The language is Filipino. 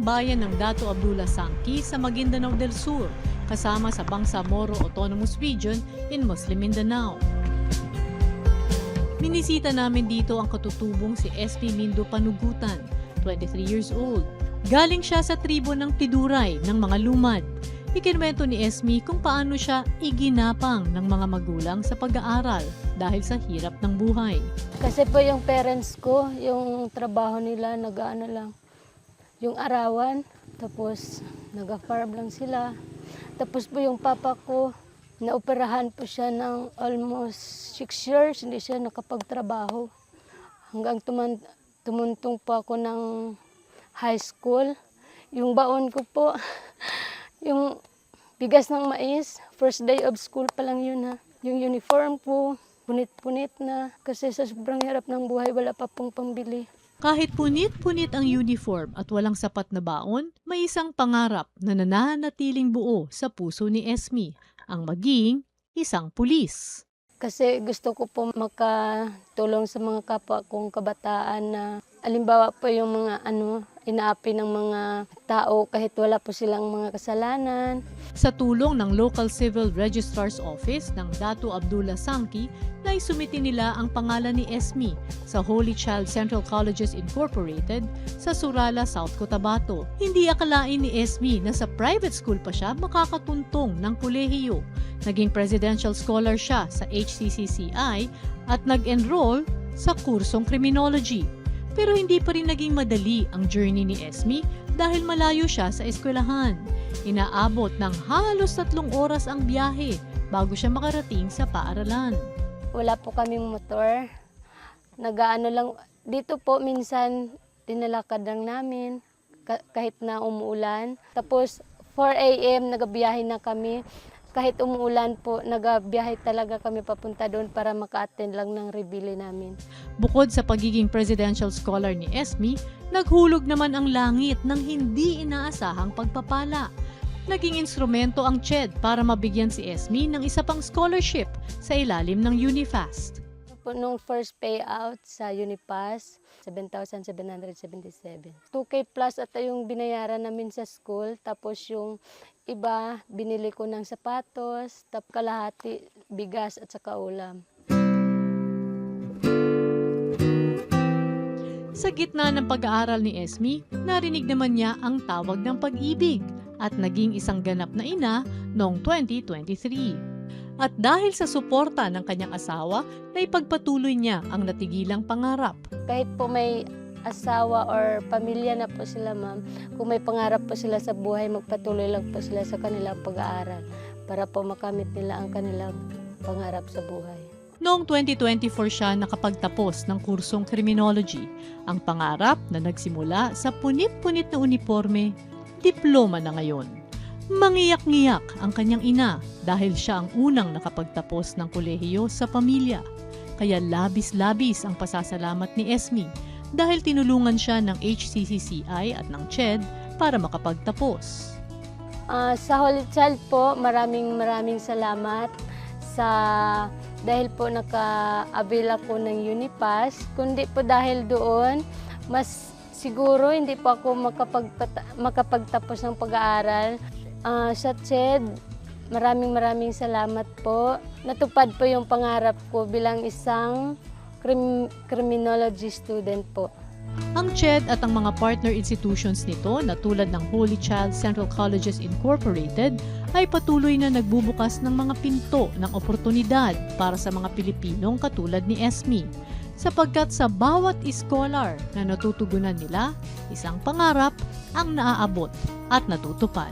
ang bayan ng Dato Abdullah Sangki sa Maguindanao del Sur, kasama sa Bangsamoro Autonomous Region in Muslim Mindanao. Minisita namin dito ang katutubong si SP Mindo Panugutan, 23 years old. Galing siya sa tribo ng Tiduray ng mga Lumad. Ikinwento ni Esme kung paano siya iginapang ng mga magulang sa pag-aaral dahil sa hirap ng buhay. Kasi po yung parents ko, yung trabaho nila, nag-ano lang, yung arawan, tapos nag-farm lang sila. Tapos po yung papa ko, naoperahan po siya ng almost 6 years, hindi siya nakapagtrabaho. Hanggang tumuntong po ako ng high school. Yung baon ko po, yung bigas ng mais, first day of school pa lang yun ha. Yung uniform po, punit-punit na. Kasi sa sobrang hirap ng buhay, wala pa pong pambili. Kahit punit-punit ang uniform at walang sapat na baon, may isang pangarap na nananatiling buo sa puso ni Esme, ang maging isang pulis. Kasi gusto ko po makatulong sa mga kapwa kong kabataan na alimbawa po yung mga inaapi ng mga tao kahit wala po silang mga kasalanan. Sa tulong ng Local Civil Registrar's Office ng Dato Abdullah Sangki, naisumiti nila ang pangalan ni Esme sa Holy Child Central Colleges Incorporated sa Surala, South Cotabato. Hindi akalain ni Esme na sa private school pa siya makakatuntong ng kolehiyo. Naging presidential scholar siya sa HCCCI at nag-enroll sa kursong criminology. Pero hindi pa rin naging madali ang journey ni Esme dahil malayo siya sa eskwelahan. Inaabot ng halos 3 oras ang biyahe bago siya makarating sa paaralan. Wala po kaming motor. Nagaano lang, dito po minsan dinalakad lang namin kahit na umuulan. Tapos 4 a.m. nagabiyahe na kami. Kahit umuulan po, nagabiyahe talaga kami papunta doon para maka-attend lang ng rebili namin. Bukod sa pagiging presidential scholar ni Esme, naghulog naman ang langit ng hindi inaasahang pagpapala. Naging instrumento ang CHED para mabigyan si Esme ng isa pang scholarship sa ilalim ng UniFast. Nung first payout sa UniPass, 7,777. 2K plus at yung binayaran namin sa school. Tapos yung iba, binili ko ng sapatos, kalahati, bigas at saka ulam. Sa gitna ng pag-aaral ni Esme, narinig naman niya ang tawag ng pag-ibig at naging isang ganap na ina noong 2023. At dahil sa suporta ng kanyang asawa, naipagpatuloy niya ang natigilang pangarap. Kahit po may asawa or pamilya na po sila, ma'am, kung may pangarap po sila sa buhay, magpatuloy lang po sila sa kanilang pag-aaral para po makamit nila ang kanilang pangarap sa buhay. Noong 2024 siya nakapagtapos ng kursong criminology. Ang pangarap na nagsimula sa punit-punit na uniforme, diploma na ngayon. Mangiyak-ngiyak ang kanyang ina dahil siya ang unang nakapagtapos ng kolehiyo sa pamilya. Kaya labis-labis ang pasasalamat ni Esme dahil tinulungan siya ng HCCCI at ng CHED para makapagtapos. Sa Holy Child po, maraming salamat dahil po naka-avail ako ng UniPass. Kundi po dahil doon, mas siguro hindi po ako makapagtapos ng pag-aaral. Sa CHED, maraming salamat po. Natupad po yung pangarap ko bilang isang criminology student po. Ang CHED at ang mga partner institutions nito na tulad ng Holy Child Central Colleges Incorporated ay patuloy na nagbubukas ng mga pinto ng oportunidad para sa mga Pilipinong katulad ni Esme. Sapagkat sa bawat scholar na natutugunan nila, isang pangarap ang naaabot at natutupad.